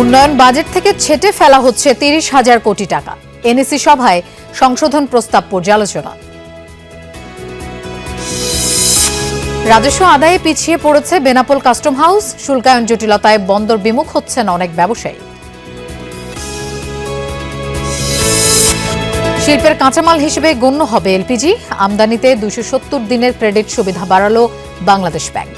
উন্নয়ন বাজেট থেকে ছেটে ফেলা হচ্ছে ৩০,০০০ কোটি টাকা। এনএসি সভায় সংশোধন প্রস্তাব পর্যালোচনা। রাজস্ব আদায়ে পিছিয়ে পড়েছে বেনাপোল কাস্টম হাউস। শুল্কায়ন জটিলতায় বন্দর বিমুখ হচ্ছেন অনেক ব্যবসায়ী। শিল্পের কাঁচামাল হিসেবে গণ্য হবে এলপিজি। আমদানিতে ২৭০ দিনের ক্রেডিট সুবিধা বাড়ালো বাংলাদেশ ব্যাংক।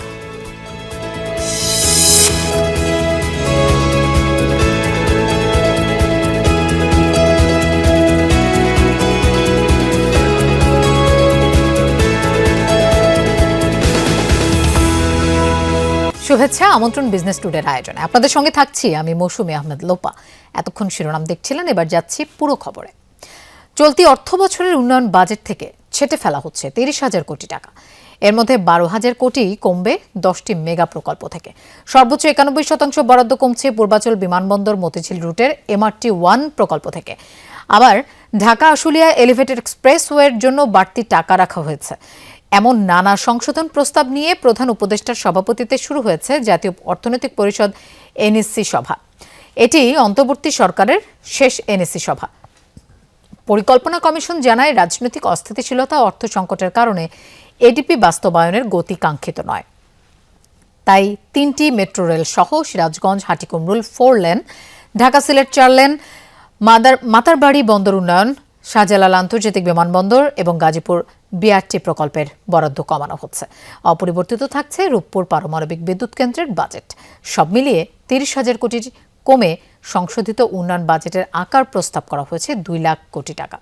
শুভেচ্ছা, আমন্ত্রণ বিজনেস টুডের আয়োজনে। আপনাদের সঙ্গে থাকছি আমি মৌসুমী আহমেদ লোপা। এতক্ষণ শিরোনাম দেখছিলেন, এবার যাচ্ছি পুরো খবরে। চলতি অর্থ বছরের উন্নয়ন বাজেট থেকে ছেটে ফেলা হচ্ছে ৩০,০০০ কোটি টাকা। এর মধ্যে ১২,০০০ কোটি কমবে 10টি মেগা প্রকল্প থেকে। সর্বোচ্চ ৯১% বরাদ্দ কমছে পূর্বাচল বিমানবন্দর মতিঝিল রুটের MRT-1 প্রকল্প থেকে। আবার ঢাকা আশুলিয়া এলিভেটেড এক্সপ্রেসওয়ের জন্য বাড়তি টাকা রাখা হয়েছে। এমন নানা সংশোধন প্রস্তাব নিয়ে প্রধান উপদেষ্টার সভাপতিত্বে শুরু হয়েছে জাতীয় অর্থনৈতিক পরিষদ এনএসসি সভা। এটি অন্তর্বর্তী সরকারের শেষ এনএসসি সভা। পরিকল্পনা কমিশন জানায়, রাজনৈতিক অস্থিতিশীলতা ও অর্থ সংকটের কারণে এডিপি বাস্তবায়নের গতি কাঙ্ক্ষিত নয়। তাই 3টি মেট্রো রেল সহ সিরাজগঞ্জ হাটিকুমরুল 4 লেন, ঢাকা সিলেট 4 লেন, মাতারবাড়ি বন্দর উন্নয়ন, শাহজালাল আন্তর্জাতিক বিমানবন্দর এবং গাজীপুর বিআরটি প্রকল্পের বরাদ্দ কমানো হচ্ছে। অপরিবর্তিত থাকছে রূপপুর পারমাণবিক বিদ্যুৎ কেন্দ্রের বাজেট। সব মিলিয়ে ৩০,০০০ কোটি কমে সংশোধিত উন্নয়ন বাজেটের আকার প্রস্তাব করা হয়েছে ২ লাখ কোটি টাকা।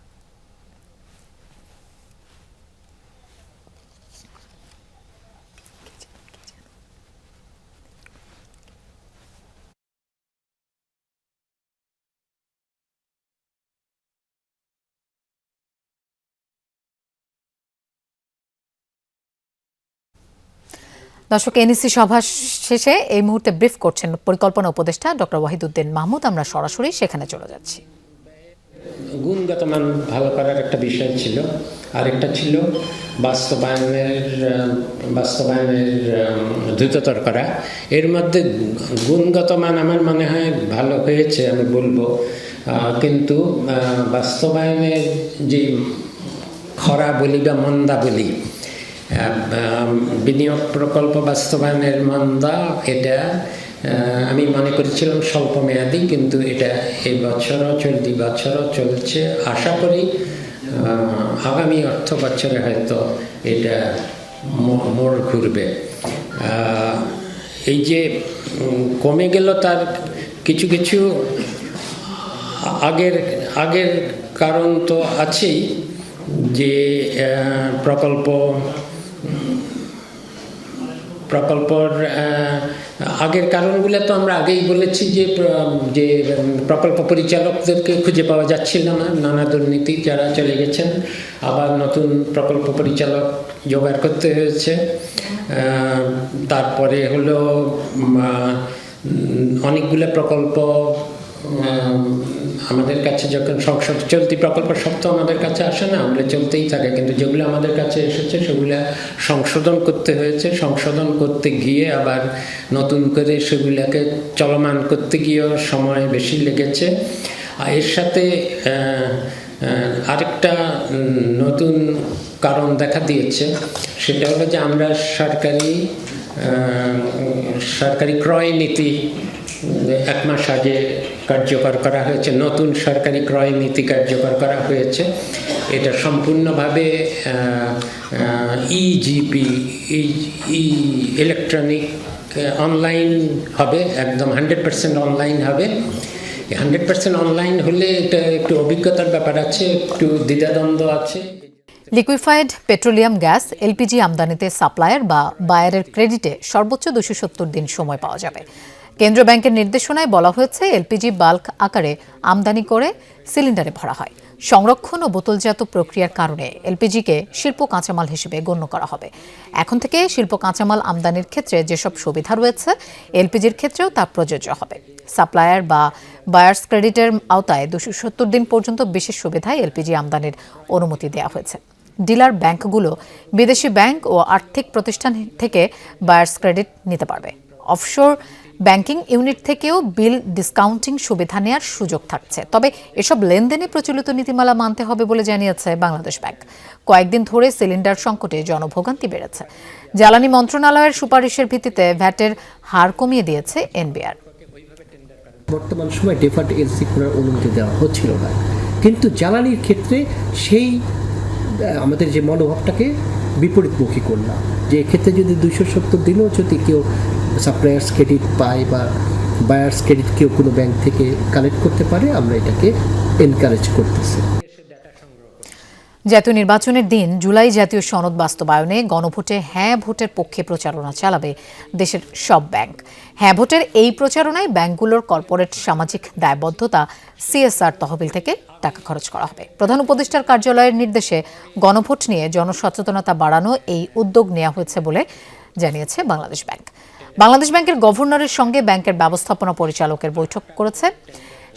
দর্শক, এনএসসি সভা শেষে এই মুহূর্তে ব্রিফ করছেন পরিকল্পনা উপদেষ্টা ডক্টর ওয়াহিদুদ্দিন মাহমুদ। আমরা সরাসরি সেখানে চলে যাচ্ছি। গুণগত মান ভালো করার একটা বিষয় ছিল, আরেকটা ছিল বাস্তবায়নের দ্রুততর করা। এর মধ্যে গুণগত মান আমার মনে হয় ভালো হয়েছে, আমি বলবো, কিন্তু বাস্তবায়নের যে খরা বলি বা মন্দা বলি, বিনিয়োগ প্রকল্প বাস্তবায়নের মন্দা, এটা আমি মনে করেছিলাম স্বল্প মেয়াদী, কিন্তু এটা এই বছরও চলতি বছরও চলছে। আশা করি আগামী অর্থ বছরে হয়তো এটা মোড় ঘুরবে। এই যে কমে গেল, তার কিছু কিছু আগের কারণ তো আছেই, যে প্রকল্পর আগের কারণগুলো তো আমরা আগেই বলেছি, যে প্রকল্প পরিচালকদেরকে খুঁজে পাওয়া যাচ্ছিল না, নানা দুর্নীতি, যারা চলে গেছেন। আবার নতুন প্রকল্প পরিচালক জোগাড় করতে হয়েছে। তারপরে হলো অনেকগুলো প্রকল্প আমাদের কাছে, যখন সংসদ চলতি প্রকল্প সব তো আমাদের কাছে আসে না, ওগুলো চলতেই থাকে, কিন্তু যেগুলো আমাদের কাছে এসেছে সেগুলো সংশোধন করতে হয়েছে। সংশোধন করতে গিয়ে আবার নতুন করে সেগুলোকে চলমান করতে গিয়েও সময় বেশি লেগেছে। আর এর সাথে আরেকটা নতুন কারণ দেখা দিয়েছে, সেটা হলো যে আমরা সরকারি ক্রয় নীতি 1 মাস আগে কার্যকর করা হয়েছে। নতুন সরকারি ক্রয় নীতি কার্যকর করা হয়েছে। এটা সম্পূর্ণভাবে ইজিপি, ইলেকট্রনিক অনলাইন হবে, একদম 100% অনলাইন হবে। 100% অনলাইন হলে এটা একটু অভিজ্ঞতার ব্যাপার আছে, একটু দ্বিধাদ্বন্দ্ব আছে। লিকুইফাইড পেট্রোলিয়াম গ্যাস এলপিজি আমদানিতে সাপ্লায়ার বা বায়ারের ক্রেডিটে সর্বোচ্চ ২৭০ দিন সময় পাওয়া যাবে। কেন্দ্রীয় ব্যাংকের নির্দেশনায় বলা হয়েছে, এলপিজি বাল্ক আকারে আমদানি করে সিলিন্ডারে ভরা হয়। সংরক্ষণ ও বোতলজাত প্রক্রিয়ার কারণে এলপিজিকে শিল্প কাঁচামাল হিসেবে গণ্য করা হবে। এখন থেকে শিল্প কাঁচামাল আমদানির ক্ষেত্রে যেসব সুবিধা রয়েছে, এলপিজির ক্ষেত্রেও তা প্রযোজ্য হবে। সাপ্লায়ার বা বায়ার্স ক্রেডিটের আওতায় ২৭০ দিন পর্যন্ত বিশেষ সুবিধায় এলপিজি আমদানির অনুমতি দেওয়া হয়েছে। ডিলার ব্যাংকগুলো বিদেশি ব্যাংক ও আর্থিক প্রতিষ্ঠান থেকে বায়ার্স ক্রেডিট নিতে পারবে। অফশোর ব্যাংকিং ইউনিট থেকেও বিল ডিসকাউন্টিং সুবিধা নেওয়ার সুযোগ থাকছে। তবে এসব লেনদেনে প্রচলিত নীতিমালা মানতে হবে বলে জানিয়েছে বাংলাদেশ ব্যাংক। কয়েকদিন ধরে সিলিন্ডার সংকটে জনভোগান্তি বেড়েছে। জ্বালানি মন্ত্রণালয়ের সুপারিশের ভিত্তিতে ভ্যাটের হার কমিয়ে দিয়েছে এনবিআর। বর্তমান সময় ডেফার্ড এলসি করার অনুমতি দেওয়া হচ্ছিল না, কিন্তু জ্বালানির ক্ষেত্রে সেই আমাদের যে মনোভাবটাকে বিপরীতমুখী করলাম, যে এক্ষেত্রে যদি 270 দিনও যদি কেউ সাপ্লায়ার্স ক্রেডিট পায় বা বায়ার্স ক্রেডিট কেউ কোনো ব্যাংক থেকে কালেক্ট করতে পারে, আমরা এটাকে এনকারেজ করতেছি। জাতীয় নির্বাচনের দিন জুলাই জাতীয় সনদ বাস্তবায়নে গণভোটে হ্যাঁ ভোটের পক্ষে প্রচারণা চালাবে দেশের সব ব্যাংক। হ্যাঁ ভোটের এই প্রচারণায় ব্যাংকগুলোর কর্পোরেট সামাজিক দায়বদ্ধতা সিএসআর তহবিল থেকে টাকা খরচ করা হবে। প্রধান উপদেষ্টার কার্যালয়ের নির্দেশে গণভোট নিয়ে জনসচেতনতা বাড়ানো এই উদ্যোগ নেওয়া হয়েছে বলে জানিয়েছে বাংলাদেশ ব্যাংক। বাংলাদেশ ব্যাংকের গভর্নরের সঙ্গে ব্যাংকের ব্যবস্থাপনা পরিচালকের বৈঠক করেছে।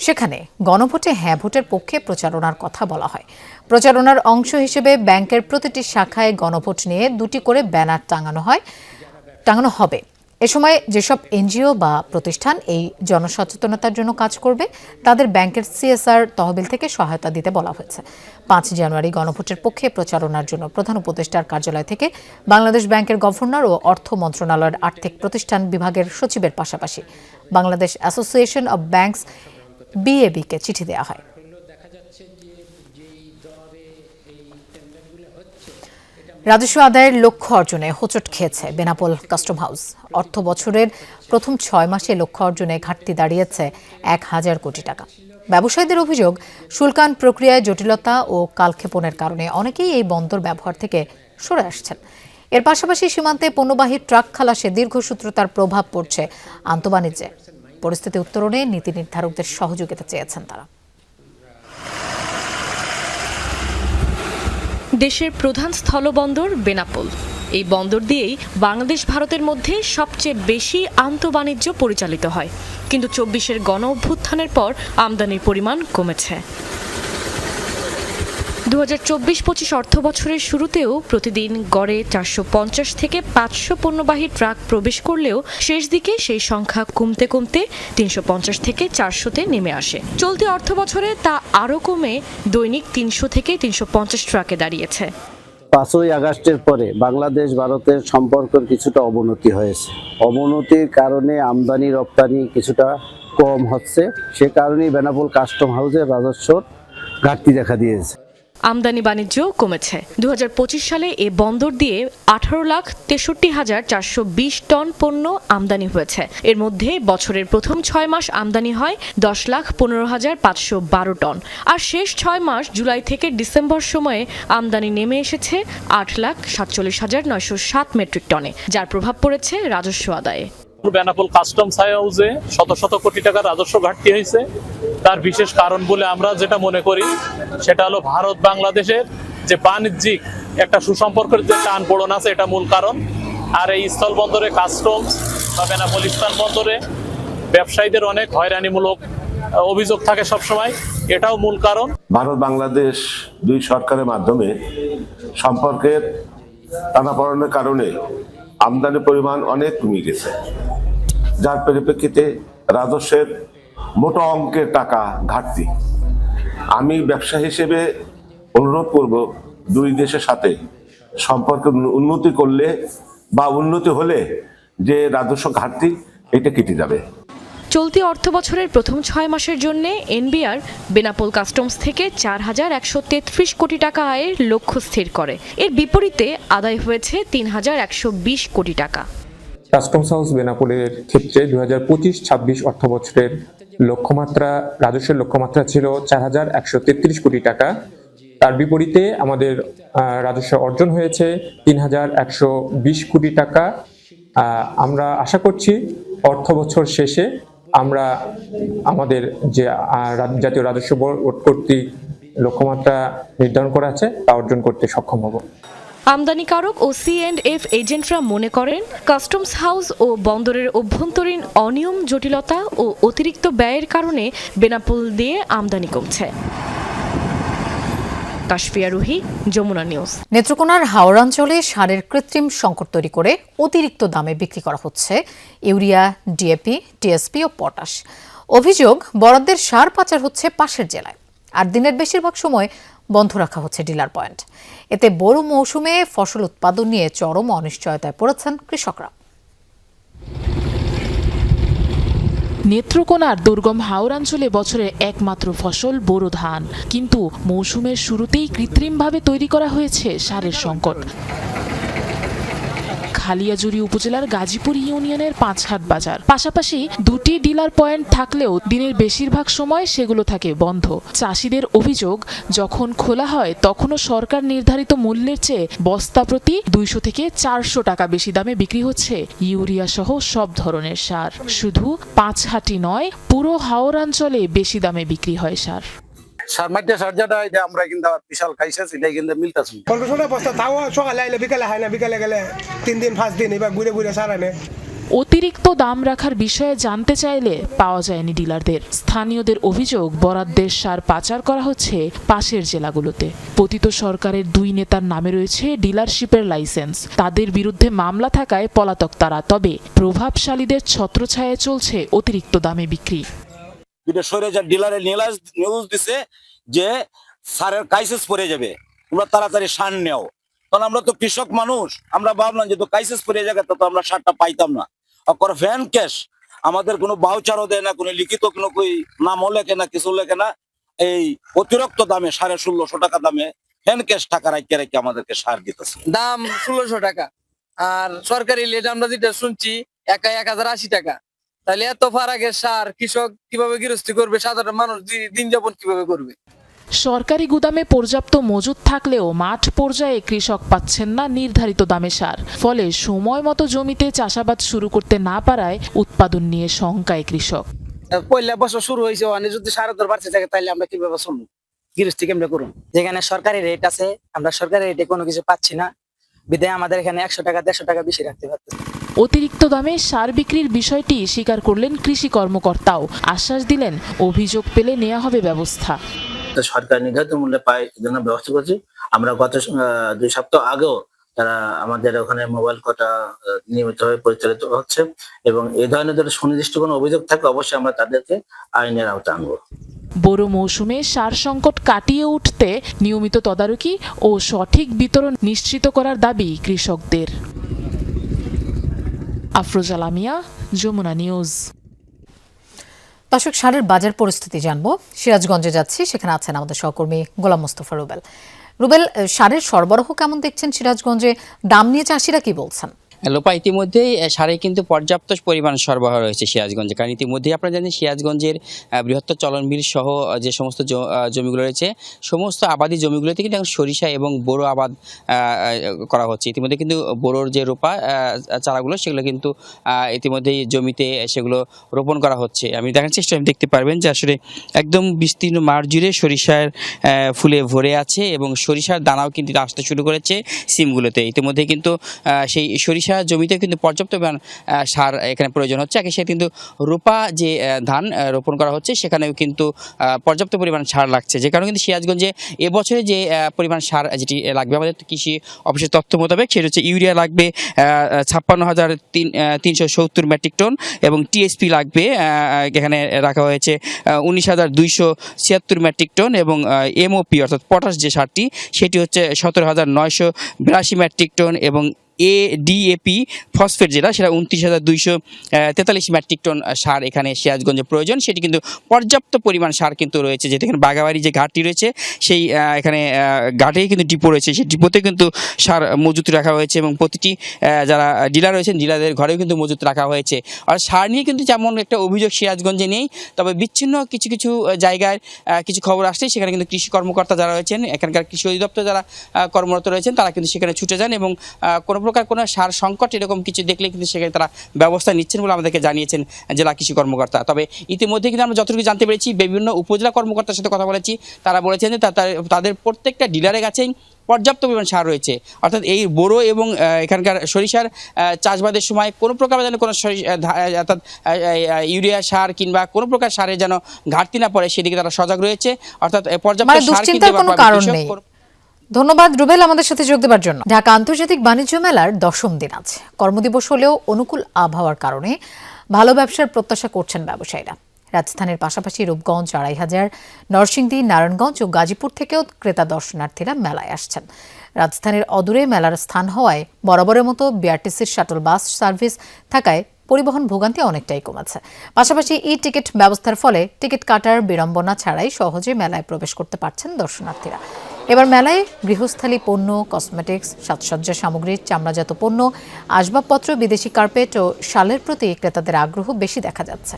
সেখানে গণভোটে হ্যাঁ ভোটের পক্ষে প্রচারণার কথা বলা হয়। প্রচারণার অংশ হিসেবে ব্যাংকের প্রতিটি শাখায় গণভোট নিয়ে 2টি করে ব্যানার টাঙানো হবে। এ সময় যেসব এনজিও বা প্রতিষ্ঠান এই জনসচেতনতার জন্য কাজ করবে তাদের ব্যাংকের সিএসআর তহবিল থেকে সহায়তা দিতে বলা হয়েছে। 5 জানুয়ারি গণভোটের পক্ষে প্রচারণার জন্য প্রধান উপদেষ্টার কার্যালয় থেকে বাংলাদেশ ব্যাংকের গভর্নর ও অর্থ মন্ত্রণালয়ের আর্থিক প্রতিষ্ঠান বিভাগের সচিবের পাশাপাশি বাংলাদেশ অ্যাসোসিয়েশন অব ব্যাংকস বিএবিকে চিঠি দেওয়া হয়। রাজস্ব আদায়ের লক্ষ্য অর্জনে হোঁচট খেয়েছে বেনাপোল কাস্টম হাউস। অর্থ বছরের প্রথম 6 মাসে লক্ষ্য অর্জনে ঘাটতি দাঁড়িয়েছে 1000 কোটি টাকা। ব্যবসায়ীদের অভিযোগ, শুল্কায়ন প্রক্রিয়ায় জটিলতা ও কালক্ষেপণের কারণে অনেকেই এই বন্দর ব্যবহার থেকে সরে আসছেন। এর পাশাপাশি সীমান্তে পণ্যবাহী ট্রাক খালাসে দীর্ঘসূত্রতার প্রভাব পড়ছে আন্তঃবাণিজ্যে। পরিস্থিতি উত্তরণে নীতি নির্ধারকদের সহযোগিতা চেয়েছেন তারা। দেশের প্রধান স্থলবন্দর বেনাপোল। এই বন্দর দিয়েই বাংলাদেশ ভারতের মধ্যে সবচেয়ে বেশি আন্তঃবাণিজ্য পরিচালিত হয়, কিন্তু 24-এর গণ অভ্যুত্থানের পর আমদানির পরিমাণ কমেছে। 2024-25 অর্থ বছরের শুরুতেও প্রতিদিন গড়ে 450 থেকে 500 পণ্যবাহী ট্রাক প্রবেশ করলেও শেষ দিকে সেই সংখ্যা কমতে কমতে 350 থেকে 400-তে নেমে আসে। চলতি অর্থ বছরে তা আরও কমে দৈনিক 300 থেকে 350 ট্রাকে দাঁড়িয়েছে। 5ই আগস্টের পরে বাংলাদেশ ভারতের সম্পর্কের কিছুটা অবনতি হয়েছে। অবনতির কারণে আমদানি রপ্তানি কিছুটা কম হচ্ছে, সে কারণেই বেনাপোল কাস্টম হাউসের রাজস্বর ঘাটতি দেখা দিয়েছে। আমদানি বাণিজ্য কমেছে। 2025 সালে এ বন্দর দিয়ে 18,63,420 টন পণ্য আমদানি হয়েছে। এর মধ্যে বছরের প্রথম 6 মাস আমদানি হয় 10,15,512 টন, আর শেষ 6 মাস জুলাই থেকে ডিসেম্বর সময়ে আমদানি নেমে এসেছে 8,47,907 মেট্রিক টনে, যার প্রভাব পড়েছে রাজস্ব আদায়ে। বেনাপোল কাস্টমস হাউসে শত শত কোটি টাকার রাজস্ব ঘাটতি হয়েছে। তার বিশেষ কারণ বলে আমরা যেটা মনে করি সেটা হলো ভারত বাংলাদেশের যে বাণিজ্যিক একটা সুসম্পর্কের যে টানপোড়েন আছে, এটা মূল কারণ। আর এই স্থলবন্দরে কাস্টমস বা বেনাপোল স্থলবন্দরে ব্যবসায়ীদের অনেক হয়রানিমূলক অভিযোগ থাকে সবসময়, এটাও মূল কারণ। ভারত বাংলাদেশ দুই সরকারের মাধ্যমে সম্পর্কের টানাপোড়েনের কারণে আমদানির পরিমাণ অনেক কমে গেছে, যার পরিপ্রেক্ষিতে রাজস্বের মোটা অঙ্কের টাকা ঘাটতি। আমি ব্যবসা হিসেবে অনুরোধ করব দুই দেশের সাথে সম্পর্ক উন্নতি করলে বা উন্নতি হলে যে রাজস্ব ঘাটতি এটা কেটে যাবে। চলতি অর্থ বছরের প্রথম 6 মাসের জন্য এনবিআর বেনাপোল কাস্টমস থেকে 4,133 কোটি টাকা আয়ের লক্ষ্য স্থির করে। এর বিপরীতে আদায় হয়েছে 3,120 কোটি টাকা। কাস্টমস হাউস বেনাপোলের ক্ষেত্রে 2025-26 অর্থ বছরের রাজস্বের লক্ষ্যমাত্রা ছিল 4,133 কোটি টাকা। তার বিপরীতে আমাদের রাজস্ব অর্জন হয়েছে 3,120 কোটি টাকা। আমরা আশা করছি অর্থ বছর শেষে আমরা আমাদের যে জাতীয় রাজস্ব বোর্ড কর্তৃক লক্ষ্যমাত্রা নির্ধারণ করা আছে তা অর্জন করতে সক্ষম হব। আমদানিকারক ও C&F এজেন্টরা মনে করেন কাস্টমস হাউস ও বন্দরের অভ্যন্তরীণ অনিয়ম, জটিলতা ও অতিরিক্ত ব্যয়ের কারণে বেনাপোল দিয়ে আমদানি কমছে। তাসফিয়া রুহি, যমুনা নিউজ। নেত্রকোনার হাওড়াঞ্চলে সারের কৃত্রিম সংকট তৈরি করে অতিরিক্ত দামে বিক্রি করা হচ্ছে ইউরিয়া, ডিএপি, টিএসপি ও পটাশ। অভিযোগ, বরাদ্দের সার পাচার হচ্ছে পাশের জেলায়, আর দিনের বেশিরভাগ সময় বন্ধ রাখা হচ্ছে ডিলার পয়েন্ট। এতে বোরো মৌসুমে ফসল উৎপাদন নিয়ে চরম অনিশ্চয়তায় পড়েছেন কৃষকরা। নেত্রকোনার দুর্গম হাওড়াঞ্চলে বছরের একমাত্র ফসল বোরো ধান, কিন্তু মৌসুমের শুরুতেই কৃত্রিমভাবে তৈরি করা হয়েছে সারের সংকট। খালিয়াজুড়ি উপজেলার গাজীপুর ইউনিয়নের পাঁচহাট বাজার, পাশাপাশি দুটি ডিলার পয়েন্ট থাকলেও দিনের বেশিরভাগ সময় সেগুলো থাকে বন্ধ। চাষিদের অভিযোগ, যখন খোলা হয় তখনও সরকার নির্ধারিত মূল্যের চেয়ে বস্তা প্রতি 200 থেকে 400 টাকা বেশি দামে বিক্রি হচ্ছে ইউরিয়া সহ সব ধরনের সার। শুধু পাঁচহাটি নয়, পুরো হাওড়াঞ্চলে বেশি দামে বিক্রি হয় সার। সার মাইটা সার যেটা এটা আমরা কিন্তু বিশাল খাইছিস, এটাই কিন্তু মিলতাছে 1500 বস্তা তাও সকালে আইলে বিকালে হয় না, বিকালে গেলে 3 দিন 5 দিন এবার ঘুরে ঘুরে সার আনে। অতিরিক্ত দাম রাখার বিষয়ে জানতে চাইলে পাওয়া যায়নি ডিলারদের। স্থানীয়দের অভিযোগ, বরাদ্দের সার পাচার করা হচ্ছে পাশের জেলাগুলোতে। পতিত সরকারের 2 নেতার নামে রয়েছে ডিলারশিপের লাইসেন্স, তাদের বিরুদ্ধে মামলা থাকায় পলাতক তারা। তবে প্রভাবশালীদের ছত্রছায়ায় চলছে অতিরিক্ত দামে বিক্রি। ডিলারের নিউজ দিছে যে সারের ক্রাইসিস পড়ে যাবে, তোমরা তাড়াতাড়ি সার নেও। কারণ আমরা তো কৃষক মানুষ, আমরা ভাবলাম যে তো ক্রাইসিস পড়ে যাবে, তো আমরা সারটা পাইতাম না। আর ভ্যান ক্যাশ আমাদের কোনো বাউচারও দেয় না, কোনো লিখিত কোনো নামও লেখে না, কিছু লেখে না। এই অতিরিক্ত দামে 1650 টাকা দামে ভ্যান ক্যাশ টাকা রাখতে রেখে আমাদেরকে সার দিতেছে। দাম 1600 টাকা, আর সরকারি লেট আমরা যেটা শুনছি 1080 টাকা। তাহলে এত ফারাকের সার কৃষক কিভাবে গৃহস্থী করবে, সাধারণ মানুষ দিন যাপন কিভাবে করবে? সরকারি গুদামে পর্যাপ্ত মজুদ থাকলেও মাঠ পর্যায়ে কৃষক পাচ্ছেন না নির্ধারিত দামে সার। ফলে সময় মতো জমিতে চাষাবাদ শুরু করতে না পারায় উৎপাদন নিয়ে শঙ্কায় কৃষক। পয়লা বছর শুরু হয়েছে, যদি সারের দর বাড়তে থাকে তাহলে আমরা কিভাবে চলবো, গৃহস্থী কেমনে করুন? যেখানে সরকারি রেট আছে, আমরা সরকারি রেটে কোনো কিছু পাচ্ছি না, বিধায় আমাদের এখানে 100 টাকা 150 টাকা বেশি রাখতে পারতেছে। অতিরিক্ত দামে সার বিক্রির বিষয়টি স্বীকার করলেন কৃষি কর্মকর্তাও। আশ্বাস দিলেন, অভিযোগ পেলে নেওয়া হবে ব্যবস্থা। সরকার নির্ধারিত মূল্যে পায়, জন্য ব্যবস্থা করছি। আমরা গত 2 সপ্তাহ আগেও তারা আমাদের ওখানে মোবাইল কোটা নিয়মিতভাবে পরিচালিত হচ্ছে, এবং এই ধরনের যদি সুনির্দিষ্ট কোনো অভিযোগ থাকে অবশ্যই আমরা তাদেরকে আইনের আওতায় আনবো। বোরো মৌসুমে সার সংকট কাটিয়ে উঠতে নিয়মিত তদারকি ও সঠিক বিতরণ নিশ্চিত করার দাবি কৃষকদের। আফরোজা লামিয়া, যমুনা নিউজ। দর্শক, সারের বাজার পরিস্থিতি জানবো। সিরাজগঞ্জে যাচ্ছি, সেখানে আছেন আমাদের সহকর্মী গোলাম মোস্তফা রুবেল। রুবেল, সারের সরবরাহ কেমন দেখছেন সিরাজগঞ্জে? দাম নিয়ে চাষিরা কি বলছেন? লোপা, ইতিমধ্যেই সারে কিন্তু পর্যাপ্ত পরিমাণ সরবরাহ রয়েছে সিরাজগঞ্জে। কারণ ইতিমধ্যেই আপনারা জানেন সিরাজগঞ্জের বৃহত্তর চলনবিল সহ যে সমস্ত জমিগুলো রয়েছে, সমস্ত আবাদি জমিগুলোতে কিন্তু এখন সরিষা এবং বোরো আবাদ করা হচ্ছে। ইতিমধ্যে কিন্তু বোরোর যে রোপা চারাগুলো, সেগুলো কিন্তু ইতিমধ্যেই জমিতে সেগুলো রোপণ করা হচ্ছে। আমি দেখার চেষ্টা দেখতে পারবেন যে আসলে একদম বিস্তীর্ণ মাঠ জুড়ে সরিষার ফুলে ভরে আছে, এবং সরিষার দানাও কিন্তু আসতে শুরু করেছে সিমগুলোতে। ইতিমধ্যে কিন্তু সেই সরিষা জমিতে কিন্তু পর্যাপ্ত পরিমাণ সার এখানে প্রয়োজন হচ্ছে। আগে সে কিন্তু রোপা যে ধান রোপণ করা হচ্ছে, সেখানেও কিন্তু পর্যাপ্ত পরিমাণ সার লাগছে, যে কারণে কিন্তু সিরাজগঞ্জে এবছরে যে পরিমাণ সার যেটি লাগবে আমাদের কৃষি অফিসের তথ্য মোতাবেক, সেটা হচ্ছে ইউরিয়া লাগবে 56,370 মেট্রিক টন, এবং টিএসপি লাগবে, এখানে রাখা হয়েছে 19,276 মেট্রিক টন, এবং এমওপি অর্থাৎ পটাশ যে সারটি, সেটি হচ্ছে 17,982 মেট্রিক টন, এবং ডিএপি ফসফেট যেটা, সেটা 29,243 মেট্রিক টন সার এখানে সিরাজগঞ্জে প্রয়োজন। সেটি কিন্তু পর্যাপ্ত পরিমাণ সার কিন্তু রয়েছে, যেটা এখানে বাগাবাড়ি যে ঘাটটি রয়েছে, সেই এখানে ঘাটেই কিন্তু ডিপো রয়েছে, সেই ডিপোতে কিন্তু সার মজুত রাখা হয়েছে, এবং প্রতিটি যারা ডিলার রয়েছেন, ডিলারদের ঘরেও কিন্তু মজুত রাখা হয়েছে। আর সার নিয়ে কিন্তু যেমন একটা অভিযোগ সিরাজগঞ্জে নেই, তবে বিচ্ছিন্ন কিছু কিছু জায়গায় কিছু খবর আসছে, সেখানে কিন্তু কৃষি কর্মকর্তা যারা রয়েছেন, এখানকার কৃষি অধিদপ্তর যারা কর্মরত রয়েছেন, তারা কিন্তু সেখানে ছুটে যান, এবং কোনো প্রকার কোনো সার সংকট এরকম কিছু দেখলে কিন্তু সেখানে তারা ব্যবস্থা নিচ্ছেন বলে আমাদেরকে জানিয়েছেন জেলা কৃষি কর্মকর্তা। তবে ইতিমধ্যে কিন্তু আমরা যতটুকু জানতে পেরেছি, বিভিন্ন উপজেলা কর্মকর্তার সাথে কথা বলেছি, তারা বলেছেন যে তাদের প্রত্যেকটা ডিলারের কাছেই পর্যাপ্ত পরিমাণ সার রয়েছে। অর্থাৎ এই বোরো এবং এখানকার সরিষার চাষবাদের সময় কোনো প্রকার যেন কোনো অর্থাৎ ইউরিয়া সার কিংবা কোনো প্রকার সারের যেন ঘাটতি না পড়ে, সেদিকে তারা সজাগ রয়েছে। অর্থাৎ পর্যাপ্ত সার কিনতে ধন্যবাদ রুবেল আমাদের সাথে যোগ দেওয়ার জন্য। ঢাকা আন্তর্জাতিক বাণিজ্য মেলার 10ম দিন আজ। কর্মদিবস হলেও অনুকূল আবহাওয়ার কারণে ভালো ব্যবসার প্রত্যাশা করছেন ব্যবসায়ীরা। রাজধানীর পাশাপাশি রূপগঞ্জ, আড়াইহাজার, নরসিংদী, নারায়ণগঞ্জ ও গাজীপুর থেকেও ক্রেতা দর্শনার্থীরা মেলায় আসছেন। রাজধানীর অদূরে মেলার স্থান হওয়ায় বরাবরের মতো বিআরটিসির শাটল বাস সার্ভিস থাকায় পরিবহন ভোগান্তি অনেকটাই কমেছে। পাশাপাশি ই টিকিট ব্যবস্থার ফলে টিকিট কাটার বিড়ম্বনা ছাড়াই সহজে মেলায় প্রবেশ করতে পারছেন দর্শনার্থীরা। এবার মেলায় গৃহস্থালী পণ্য, কসমেটিক্স, সাজসজ্জা সামগ্রী, চামড়াজাত পণ্য, আসবাবপত্র, বিদেশি কার্পেট ও শালের প্রতি ক্রেতাদের আগ্রহ বেশি দেখা যাচ্ছে।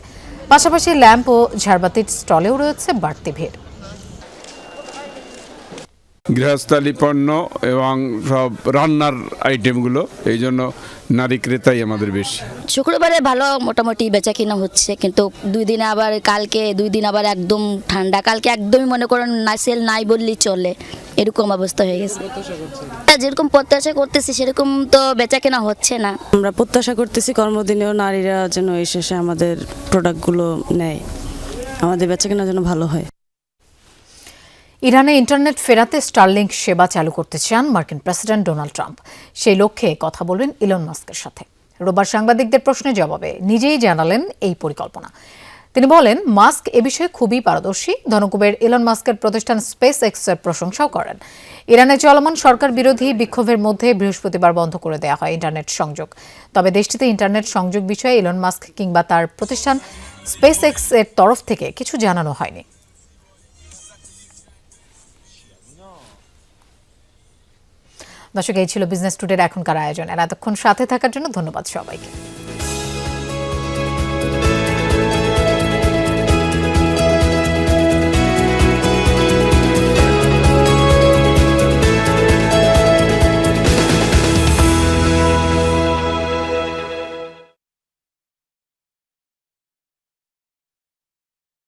পাশাপাশি ল্যাম্প ও ঝাড়বাতির স্টলেও রয়েছে বাড়তি ভিড়। গৃহস্থালী পণ্য এবং সব রান্নার আইটেমগুলো, এই জন্য নারী ক্রেতাই আমাদের বেশি। শুক্রবারে ভালো মোটামুটি বেচা কিনা হচ্ছে, কিন্তু 2 দিন আবার কালকে 2 দিন আবার একদম ঠান্ডা, কালকে একদমই মনে করেন না, সেল নাই বললেই চলে, এরকম অবস্থা হয়ে গেছে। যেরকম প্রত্যাশা করতেছি সেরকম তো বেচা কেনা হচ্ছে না। আমরা প্রত্যাশা করতেছি কর্মদিনেও নারীরা যেন এসে আমাদের প্রোডাক্টগুলো নেয়, আমাদের বেচা কেনা যেন ভালো হয়। ইরানে ইন্টারনেট ফেরাতে স্টারলিংক সেবা চালু করতে চান মার্কিন প্রেসিডেন্ট ডোনাল্ড ট্রাম্প। সেই লক্ষ্যে কথা বলবেন ইলন মাস্কের সাথে। রোববার সাংবাদিকদের প্রশ্নের জবাবে নিজেই জানালেন এই পরিকল্পনা। তিনি বলেন, মাস্ক এ বিষয়ে খুবই পারদর্শী। ধনকুবের ইলন মাস্কের প্রতিষ্ঠান স্পেস এক্সের প্রশংসাও করেন। ইরানে চলমান সরকার বিরোধী বিক্ষোভের মধ্যে বৃহস্পতিবার বন্ধ করে দেওয়া হয় ইন্টারনেট সংযোগ। তবে দেশটিতে ইন্টারনেট সংযোগ বিষয়ে ইলন মাস্ক কিংবা তার প্রতিষ্ঠান স্পেস এক্স এর তরফ থেকে কিছু জানানো হয়নি। দর্শক, এই ছিল বিজনেস টুডের এখনকার আয়োজন। এতক্ষণ সাথে থাকার জন্য ধন্যবাদ সবাইকে।